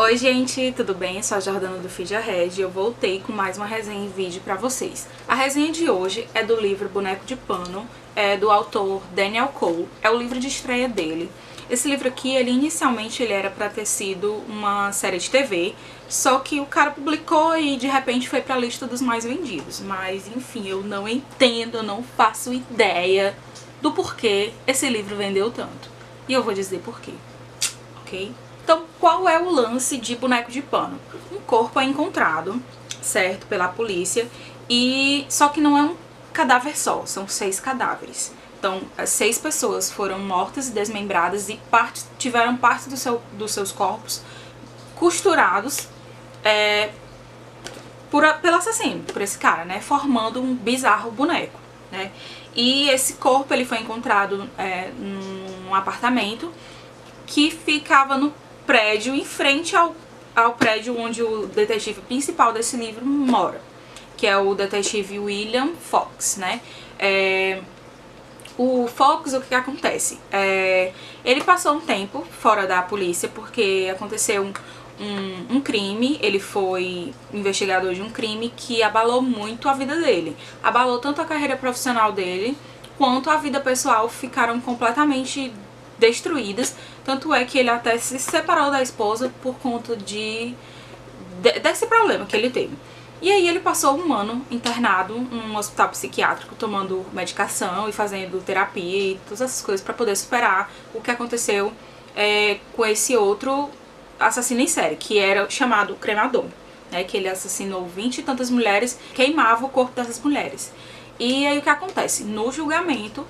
Oi gente, tudo bem? Eu sou a Jordana do Feed Red e eu voltei com mais uma resenha em vídeo pra vocês. A resenha de hoje é do livro Boneco de Pano, do autor Daniel Cole, é o livro de estreia dele. Esse livro aqui, inicialmente era pra ter sido uma série de TV, só que o cara publicou e de repente foi pra lista dos mais vendidos. Mas enfim, eu não entendo, eu não faço ideia do porquê esse livro vendeu tanto. E eu vou dizer porquê, ok? Então, qual é o lance de Boneco de Pano? Um corpo é encontrado, certo, pela polícia, e só que não é um cadáver só, são 6 cadáveres. Então, 6 pessoas foram mortas e desmembradas e tiveram parte dos seus corpos costurados pelo assassino, por esse cara, né, formando um bizarro boneco, né. E esse corpo ele foi encontrado num apartamento que ficava no prédio em frente ao prédio onde o detetive principal desse livro mora, que é o detetive William Fox, né? O Fox, o que acontece? Ele passou um tempo fora da polícia porque aconteceu um crime, ele foi investigador de um crime que abalou muito a vida dele. Abalou tanto a carreira profissional dele, quanto a vida pessoal ficaram completamente destruídas, tanto é que ele até se separou da esposa por conta desse problema que ele teve. E aí ele passou um ano internado num hospital psiquiátrico, tomando medicação e fazendo terapia e todas essas coisas para poder superar o que aconteceu com esse outro assassino em série, que era chamado Cremador, né, que ele assassinou 20 e tantas mulheres, queimava o corpo dessas mulheres. E aí o que acontece? No julgamento,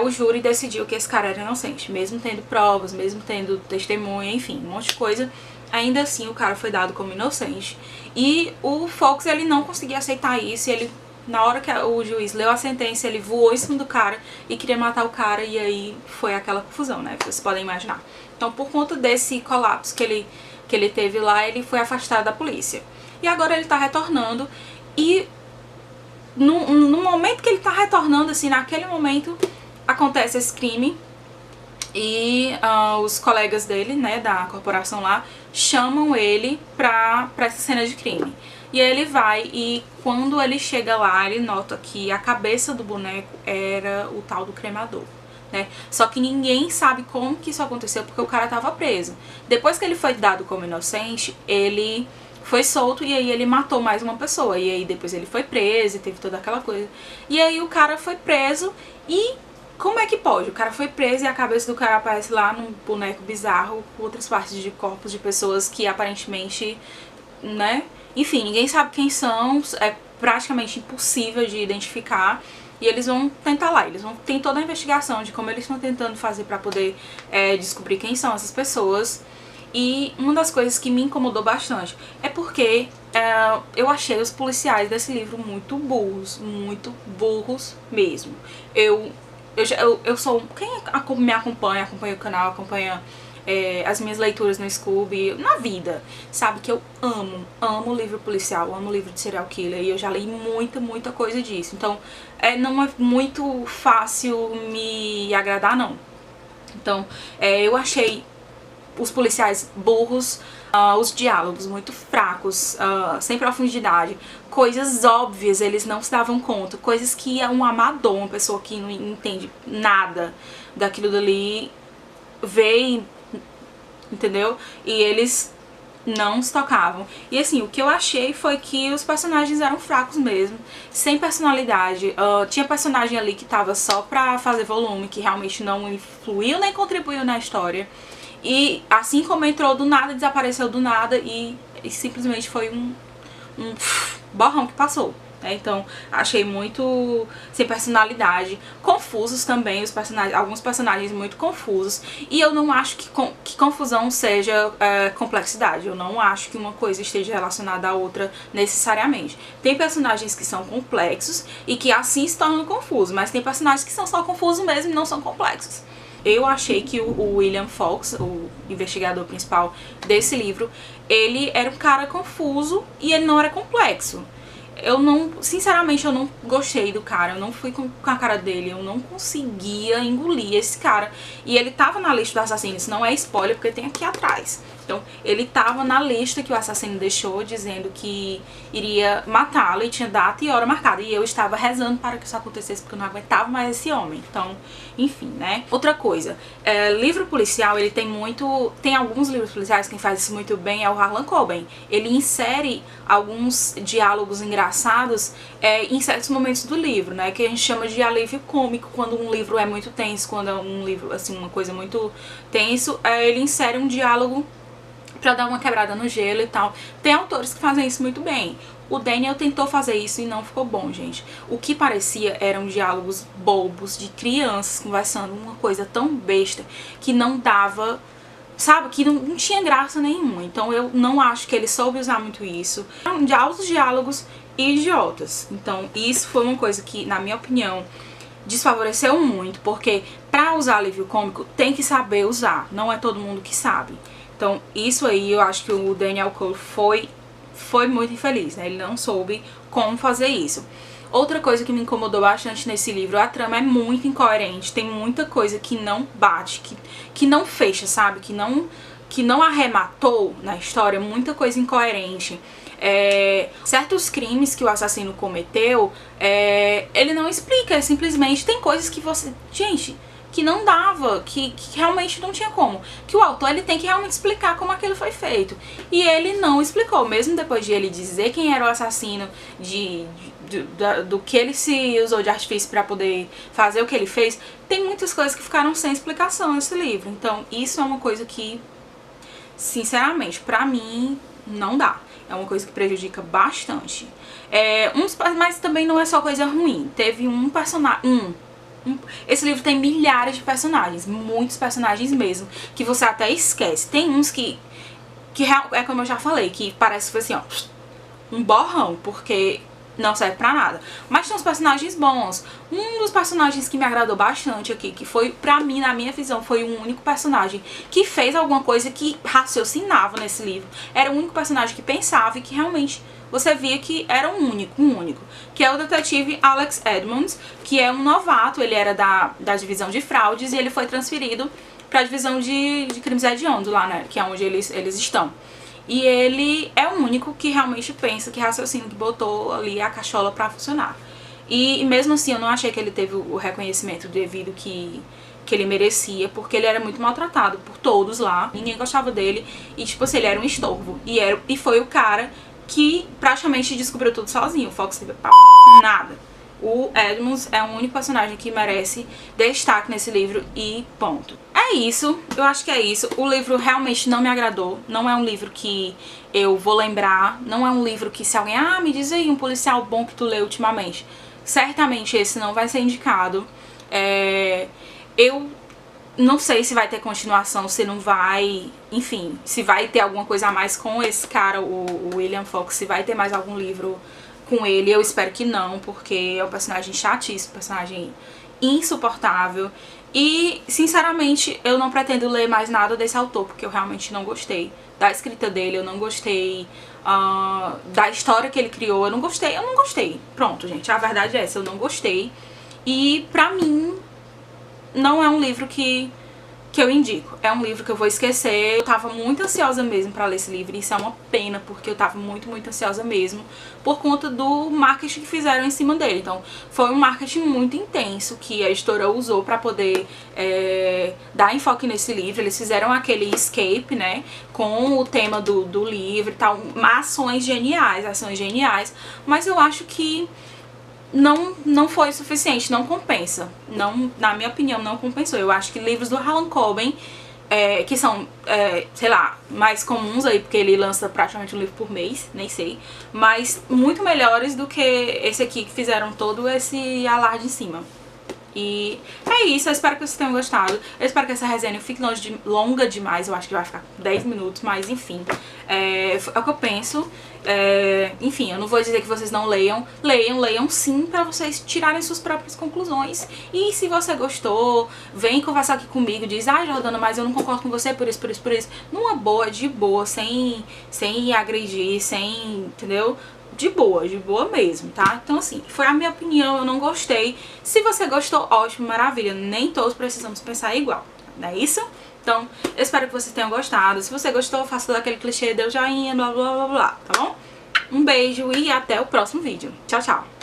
o júri decidiu que esse cara era inocente, mesmo tendo provas, mesmo tendo testemunha, enfim, um monte de coisa. Ainda assim, o cara foi dado como inocente. E o Fox, ele não conseguia aceitar isso, e ele, na hora que o juiz leu a sentença, ele voou em cima do cara e queria matar o cara, e aí foi aquela confusão, né, vocês podem imaginar. Então, por conta desse colapso que ele teve lá, ele foi afastado da polícia. E agora ele tá retornando, e no momento que ele tá retornando, assim, naquele momento, acontece esse crime e os colegas dele, né, da corporação lá, chamam ele pra essa cena de crime. E aí ele vai e quando ele chega lá, ele nota que a cabeça do boneco era o tal do Cremador, né? Só que ninguém sabe como que isso aconteceu porque o cara tava preso. Depois que ele foi dado como inocente, ele foi solto e aí ele matou mais uma pessoa. E aí depois ele foi preso e teve toda aquela coisa. E aí o cara foi preso e como é que pode? O cara foi preso e a cabeça do cara aparece lá num boneco bizarro com outras partes de corpos de pessoas que aparentemente, né? Enfim, ninguém sabe quem são, é praticamente impossível de identificar. E eles vão tentar lá, tem toda a investigação de como eles estão tentando fazer pra poder descobrir quem são essas pessoas. E uma das coisas que me incomodou bastante é porque eu achei os policiais desse livro muito burros mesmo. Eu sou... Quem me acompanha o canal, acompanha as minhas leituras no Scooby, na vida, sabe que eu amo livro policial, amo livro de serial killer, e eu já li muita coisa disso. Então, não é muito fácil me agradar, não. Então, eu achei os policiais burros, os diálogos muito fracos, sem profundidade, coisas óbvias eles não se davam conta, coisas que um amador, uma pessoa que não entende nada daquilo dali, vê, entendeu? E eles não se tocavam. E assim, o que eu achei foi que os personagens eram fracos mesmo, sem personalidade. Tinha personagem ali que tava só pra fazer volume, que realmente não influiu nem contribuiu na história. E assim como entrou do nada, desapareceu do nada e simplesmente foi um borrão que passou. Então, achei muito sem personalidade, confusos também, alguns personagens muito confusos. E eu não acho que confusão seja complexidade, eu não acho que uma coisa esteja relacionada à outra necessariamente. Tem personagens que são complexos e que assim se tornam confusos, mas tem personagens que são só confusos mesmo e não são complexos. Eu achei que o William Fox, o investigador principal desse livro, ele era um cara confuso e ele não era complexo. Sinceramente, eu não gostei do cara, eu não fui com a cara dele, eu não conseguia engolir esse cara. E ele tava na lista dos assassinos, não é spoiler porque tem aqui atrás. Então, ele tava na lista que o assassino deixou, dizendo que iria matá-lo e tinha data e hora marcada. E eu estava rezando para que isso acontecesse, porque eu não aguentava mais esse homem. Então, enfim, né? Outra coisa, livro policial, ele tem muito... Tem alguns livros policiais, quem faz isso muito bem é o Harlan Coben. Ele insere alguns diálogos engraçados em certos momentos do livro, né? Que a gente chama de alívio cômico, quando um livro é muito tenso, quando é um livro, assim, uma coisa muito tenso, ele insere um diálogo pra dar uma quebrada no gelo e tal. Tem autores que fazem isso muito bem. O Daniel tentou fazer isso e não ficou bom, gente. O que parecia eram diálogos bobos de crianças conversando, uma coisa tão besta que não dava, sabe, que não tinha graça nenhuma. Então eu não acho que ele soube usar muito isso. De altos diálogos idiotas. Então isso foi uma coisa que, na minha opinião, desfavoreceu muito, porque pra usar alívio cômico tem que saber usar, não é todo mundo que sabe. Então isso aí eu acho que o Daniel Cole foi muito infeliz, né? Ele não soube como fazer isso. Outra coisa que me incomodou bastante nesse livro, a trama é muito incoerente, tem muita coisa que não bate, que não fecha, sabe? Que não arrematou na história, muita coisa incoerente. Certos crimes que o assassino cometeu, ele não explica, simplesmente tem coisas que você... Gente, que não dava, que realmente não tinha como. Que o autor, ele tem que realmente explicar como aquilo foi feito. E ele não explicou, mesmo depois de ele dizer quem era o assassino, do que ele se usou de artifício pra poder fazer o que ele fez, tem muitas coisas que ficaram sem explicação nesse livro. Então isso é uma coisa que, sinceramente, pra mim, não dá. É uma coisa que prejudica bastante. Mas também não é só coisa ruim. Teve um personagem... Esse livro tem milhares de personagens, muitos personagens mesmo, que você até esquece. Tem uns que é como eu já falei, que parece que foi assim, ó, um borrão, porque não serve pra nada. Mas tem uns personagens bons. Um dos personagens que me agradou bastante aqui, que foi, pra mim, na minha visão, foi o único personagem que fez alguma coisa que raciocinava nesse livro. Era o único personagem que pensava e que realmente... você via que era um único, que é o detetive Alex Edmonds, que é um novato. Ele era da divisão de fraudes e ele foi transferido para a divisão de crimes hediondos lá, né, que é onde eles estão. E ele é o único que realmente pensa, que raciocina, que botou ali a cachola pra funcionar. E mesmo assim eu não achei que ele teve o reconhecimento devido que ele merecia, porque ele era muito maltratado por todos lá, ninguém gostava dele, e tipo assim, ele era um estorvo. E foi o cara que praticamente descobriu tudo sozinho. O Fox teve nada. O Edmonds é o único personagem que merece destaque nesse livro e ponto. É isso, eu acho que é isso. O livro realmente não me agradou. Não é um livro que eu vou lembrar. Não é um livro que, se alguém... me diz aí um policial bom que tu leu ultimamente. Certamente esse não vai ser indicado. Eu não sei se vai ter continuação, se não vai, enfim, se vai ter alguma coisa a mais com esse cara, o William Fox, se vai ter mais algum livro com ele. Eu espero que não, porque é um personagem chatíssimo, um personagem insuportável. E, sinceramente, eu não pretendo ler mais nada desse autor, porque eu realmente não gostei da escrita dele, eu não gostei da história que ele criou, eu não gostei. Pronto, gente, a verdade é essa, eu não gostei. E, pra mim, não é um livro que eu indico. É um livro que eu vou esquecer. Eu tava muito ansiosa mesmo pra ler esse livro. E isso é uma pena, porque eu tava muito ansiosa mesmo, por conta do marketing que fizeram em cima dele. Então, foi um marketing muito intenso que a editora usou pra poder dar enfoque nesse livro. Eles fizeram aquele escape, né, com o tema do livro e tal. Ações geniais. Mas eu acho que não foi suficiente, não compensa. Não, na minha opinião, não compensou. Eu acho que livros do Harlan Coben, que são, sei lá, mais comuns aí, porque ele lança praticamente um livro por mês, nem sei, mas muito melhores do que esse aqui, que fizeram todo esse alarde em cima. E é isso, eu espero que vocês tenham gostado. Eu espero que essa resenha não fique longa demais. Eu acho que vai ficar 10 minutos, mas enfim, é o que eu penso. Enfim, eu não vou dizer que vocês não leiam. Leiam sim, pra vocês tirarem suas próprias conclusões. E se você gostou, vem conversar aqui comigo. Diz, Jordana, mas eu não concordo com você por isso. Numa boa, de boa, sem agredir, sem, entendeu? De boa mesmo, tá? Então assim, foi a minha opinião, eu não gostei. Se você gostou, ótimo, maravilha. Nem todos precisamos pensar igual, não é isso? Então, eu espero que vocês tenham gostado. Se você gostou, faça todo aquele clichê, dê o joinha, blá blá blá blá, tá bom? Um beijo e até o próximo vídeo. Tchau, tchau!